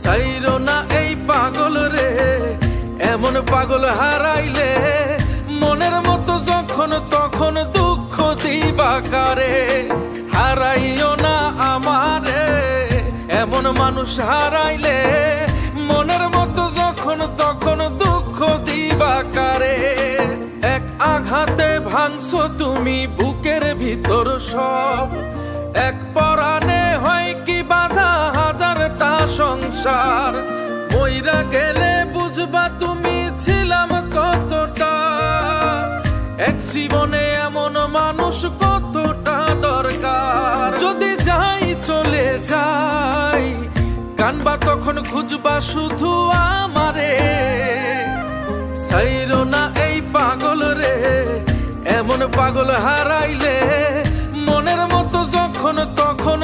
সাইরো না এই পাগল রে, এমন পাগল হারাইলে মনের মতো যখন তখন দুঃখ দিবা কারে। হারাইও না আমারে, এমন মানুষ হারাইলে মনের মতো যখন তখন দুঃখ দিবা কারে। এক আঘাতে ভাঙছো তুমি বুকের ভিতর সব, এক পরাণে হয় কি বাধা হাজারটা সংসার। মইরা গেলে বুঝবা তুমি ছিলাম কতটা, এক জীবনে এমন মানুষ কতটা দরকার। যদি যাই চলে যাই কানবা তখন খুঁজবা শুধু আমারে। সাইরো না এই পাগল রে, এমন পাগল হারাইলে মনের মতো যখন তখন